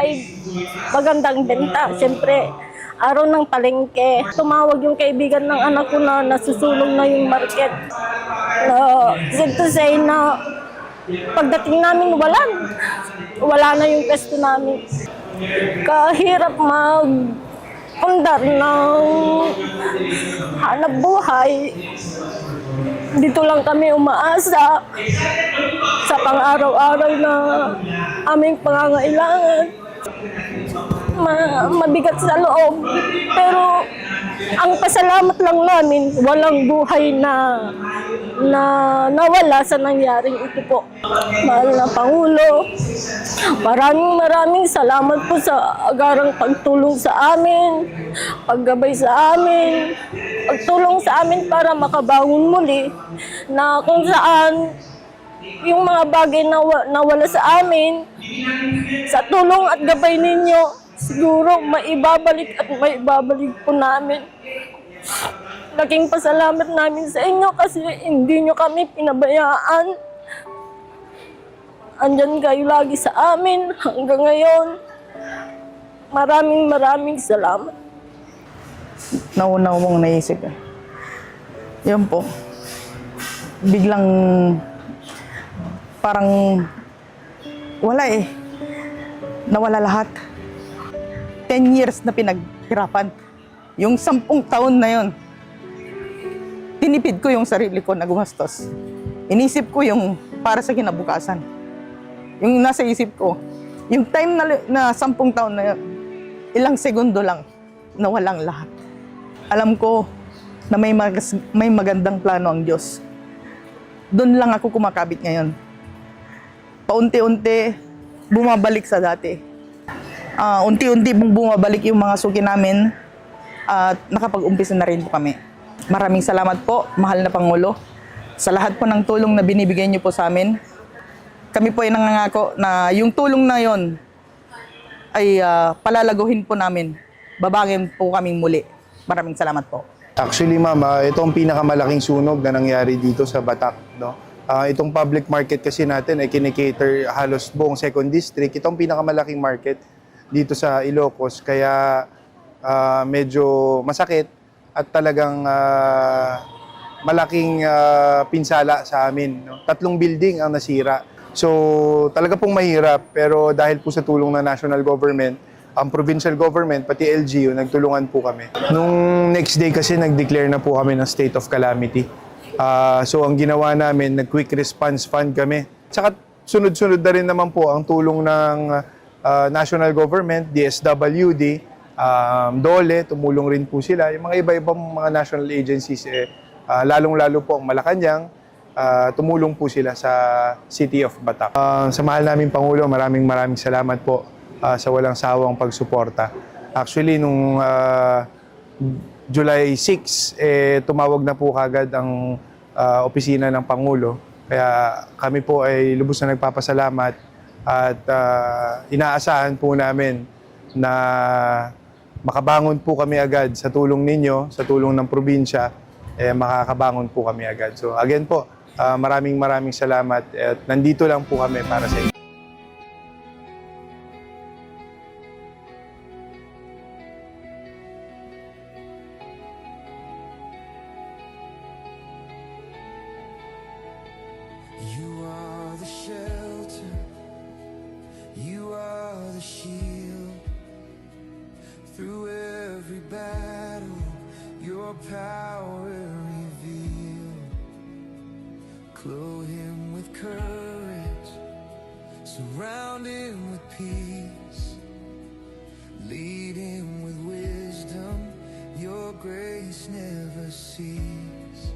ay magandang benta. Siyempre, araw ng palengke. Tumawag yung kaibigan ng anak ko na nasusulong na yung market. Said to say na pagdating namin, wala na yung pwesto namin. Kahirap mag-pundar ng hanap buhay. Dito lang kami umaasa sa pang-araw-araw na aming pangangailangan. Mabigat sa loob. Pero ang pasalamat lang namin, walang buhay na nawala sa nangyaring ito po. Mahal na Pangulo, maraming salamat po sa agarang pagtulong sa amin, paggabay sa amin, pagtulong sa amin para makabangon muli na kung saan yung mga bagay na nawala sa amin, sa tulong at gabay ninyo, siguro maibabalik po namin. Laking pasalamat namin sa inyo kasi hindi nyo kami pinabayaan. Andyan kayo lagi sa amin hanggang ngayon. Maraming salamat. Nauna mong naisip. Yun po. Biglang parang wala eh. Nawala lahat. 10 years na pinaghirapan. Yung 10 taon na yun, tinipid ko yung sarili ko na gumastos. Inisip ko yung para sa kinabukasan. Yung nasa isip ko, yung time na 10 taon na yun, ilang segundo lang, nawalang lahat. Alam ko na may magandang plano ang Diyos. Doon lang ako kumakabit ngayon. Paunti-unti, bumabalik sa dati. Unti-unti pong bumabalik yung mga suki namin at nakapag-umpisa na rin po kami. Maraming salamat po, mahal na Pangulo, sa lahat po ng tulong na binibigay niyo po sa amin. Kami po ay nangangako na yung tulong na yon ay palalaguhin po namin. Babangin po kaming muli. Maraming salamat po. Actually, ma'am, ito ang pinakamalaking sunog na nangyari dito sa Batak, no? Itong public market kasi natin ay kinikater halos buong 2nd District. Itong pinakamalaking market dito sa Ilocos. Kaya medyo masakit at talagang malaking pinsala sa amin, no? 3 building ang nasira. So talaga pong mahirap, pero dahil po sa tulong ng national government, ang provincial government, pati LGU, nagtulungan po kami. Nung next day kasi nag-declare na po kami ng state of calamity. So ang ginawa namin, nag-quick response fund kami. Tsaka sunod-sunod na rin naman po ang tulong ng national government, DSWD, DOLE, tumulong rin po sila. Yung mga iba-ibang mga national agencies, lalong-lalo po ang Malacanang, tumulong po sila sa City of Batak. Sa mahal namin Pangulo, maraming salamat po sa walang sawang pagsuporta. Actually, nung July 6, tumawag na po kagad ang opisina ng Pangulo. Kaya kami po ay lubos na nagpapasalamat at inaasahan po namin na makabangon po kami agad sa tulong ninyo, sa tulong ng probinsya, makakabangon po kami agad. So again po, maraming salamat at nandito lang po kami para sa inyo. You are the shelter, you are the shield. Through every battle, your power revealed. Clothe him with courage, surround him with peace. Lead him with wisdom, your grace never cease.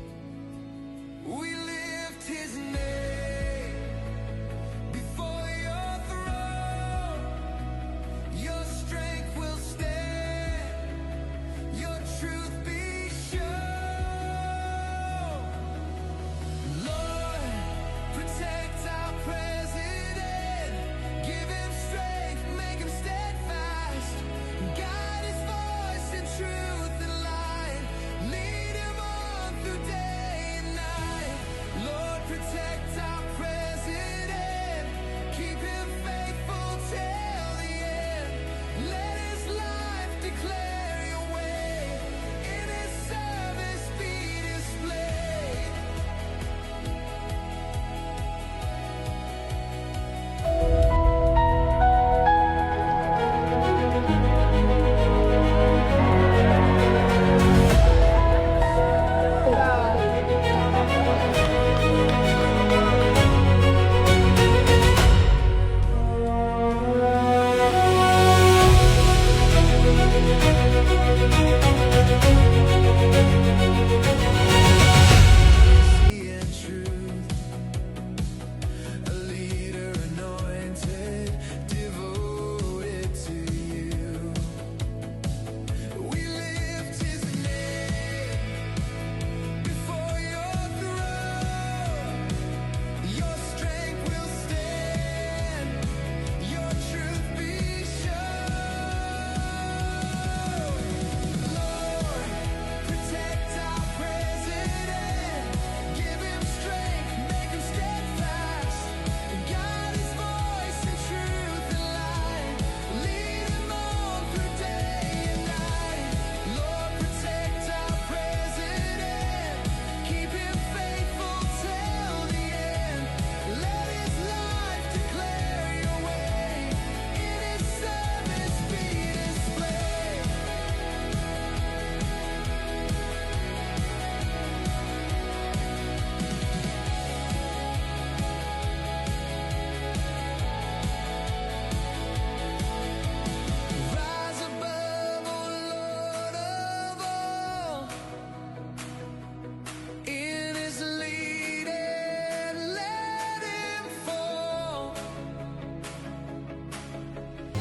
We lift his name before your throne. Your strength will stand, your truth be shown.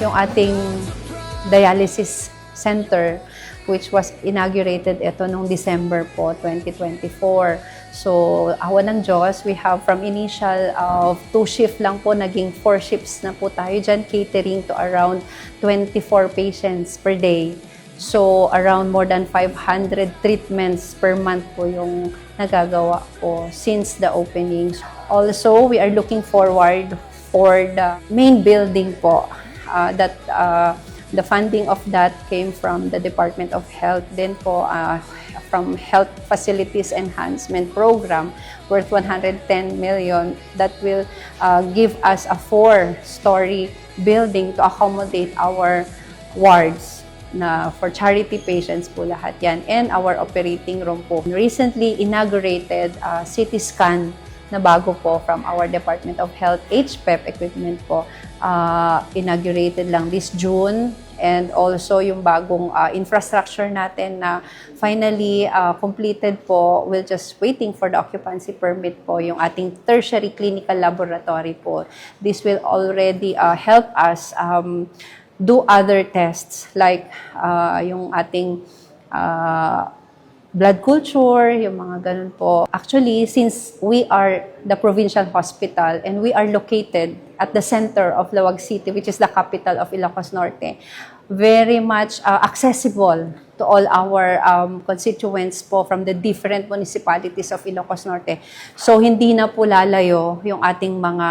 yung ating dialysis center, which was inaugurated ito noong December po, 2024. So, awa ng Diyos, we have from initial of 2 shift lang po, naging 4 shifts na po tayo dyan, catering to around 24 patients per day. So, around more than 500 treatments per month po yung nagagawa po since the openings. Also, we are looking forward for the main building po that the funding of that came from the Department of Health, then po from Health Facilities Enhancement Program worth 110 million that will give us a 4-story building to accommodate our wards na for charity patients po lahat yan, and our operating room po. Recently inaugurated CT scan na bago po from our Department of Health, HPEP equipment po, inaugurated lang this June, and also yung bagong infrastructure natin na finally completed po. We're just waiting for the occupancy permit po, yung ating tertiary clinical laboratory po. This will already help us do other tests like yung ating blood culture, yung mga ganun po. Actually, since we are the provincial hospital and we are located at the center of Lawag City, which is the capital of Ilocos Norte, very much accessible to all our constituents po from the different municipalities of Ilocos Norte. So, hindi na po lalayo yung ating mga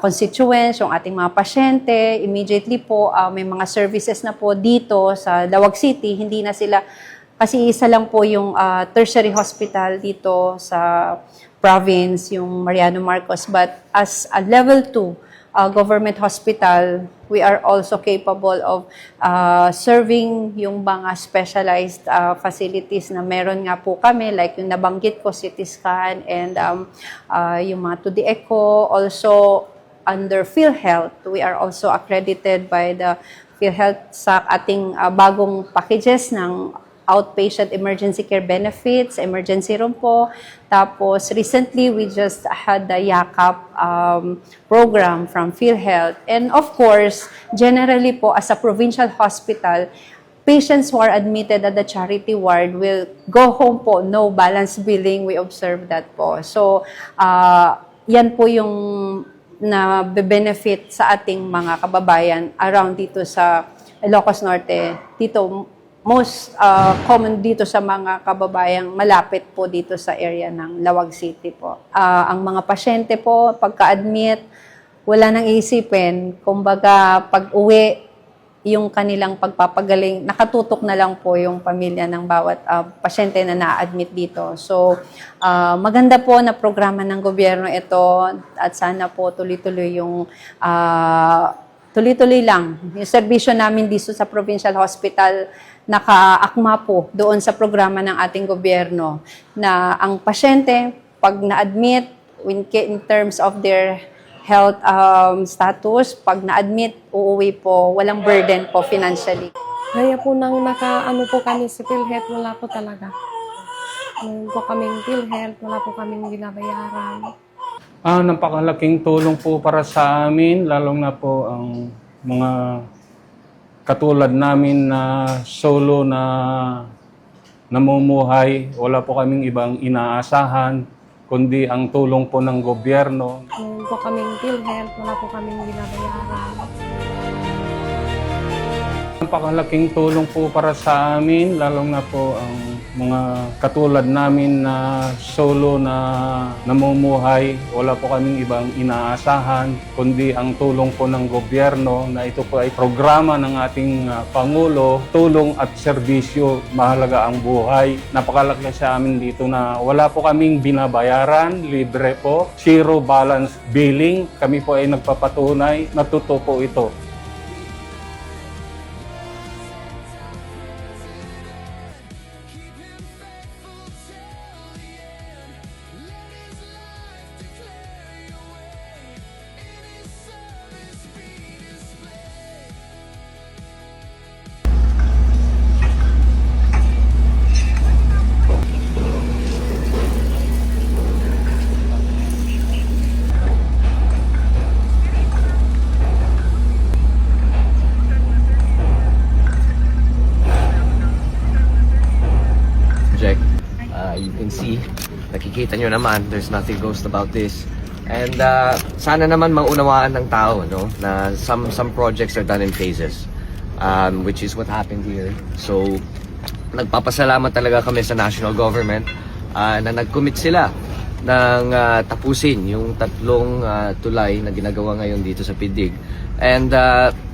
constituents, yung ating mga pasyente. Immediately po, may mga services na po dito sa Lawag City. Hindi na sila, kasi isa lang po yung tertiary hospital dito sa province, yung Mariano Marcos. But as a level 2 government hospital, we are also capable of serving yung mga specialized facilities na meron nga po kami, like yung nabanggit ko, CT scan, and yung mga 2D echo. Also, under PhilHealth, we are also accredited by the PhilHealth sa ating bagong packages ng outpatient emergency care benefits, emergency room po. Tapos, recently, we just had the YAKAP program from PhilHealth. And of course, generally po, as a provincial hospital, patients who are admitted at the charity ward will go home po, no balance billing. We observe that po. So, yan po yung na benefit sa ating mga kababayan around dito sa Ilocos Norte. Dito, most common dito sa mga kababayang malapit po dito sa area ng Lawag City po. Ang mga pasyente po, pagka-admit, wala nang isipin. Kumbaga, pag-uwi, yung kanilang pagpapagaling, nakatutok na lang po yung pamilya ng bawat pasyente na na-admit dito. So, maganda po na programa ng gobyerno ito, at sana po tuloy-tuloy yung tuloy-tuloy lang. Yung serbisyo namin dito sa Provincial Hospital, nakaakma po doon sa programa ng ating gobyerno na ang pasyente, pag na-admit, in terms of their health status, pag na-admit, uuwi po, walang burden po financially. Gaya po nang naka-ano po kami sa PhilHealth, wala po talaga. Meron po kaming PhilHealth, wala po kaming binabayaran. Napakalaking tulong po para sa amin, lalong na po ang mga katulad namin na solo na namumuhay. Wala po kaming ibang inaasahan, kundi ang tulong po ng gobyerno. Meron po kaming PhilHealth, wala po kaming binabayaran. Napakalaking tulong po para sa amin, lalong na po ang mga katulad namin na solo na namumuhay. Wala po kaming ibang inaasahan, kundi ang tulong po ng gobyerno na ito po ay programa ng ating Pangulo, tulong at serbisyo, mahalaga ang buhay. Napakalaki sa amin dito na wala po kaming binabayaran, libre po, zero balance billing. Kami po ay nagpapatunay na totoo po ito. see, nakikita nyo naman, there's nothing ghost about this. And sana naman maunawaan ng tao, no, na some projects are done in phases, which is what happened here. So, nagpapasalamat talaga kami sa national government na nag-commit sila ng tapusin yung 3 tulay na ginagawa ngayon dito sa Pidig. And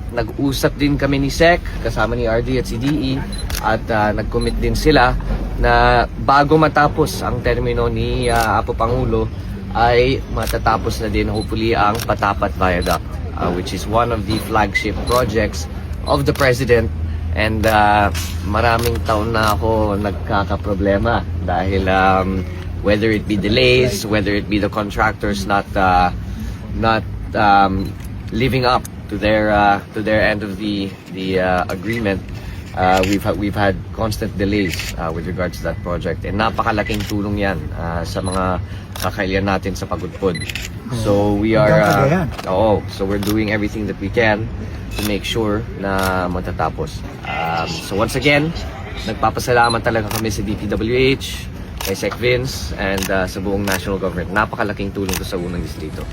nag-usap din kami ni SEC, kasama ni RD at si DE, at nag-commit din sila na bago matapos ang termino ni Apo Pangulo, ay matatapos na din hopefully ang Patapat Viaduct, which is one of the flagship projects of the President. And maraming taon na ako nagkakaproblema dahil whether it be delays, whether it be the contractors not living up to their end of the agreement. We've had constant delays with regards to that project, and napakalaking tulong yan sa mga kakailan natin sa pagudpod. So we are so we're doing everything that we can to make sure na matatapos. So once again, nagpapasalamat talaga kami sa DPWH, kay Sec Vince, and sa buong national government. Napakalaking tulong to sa unang distrito.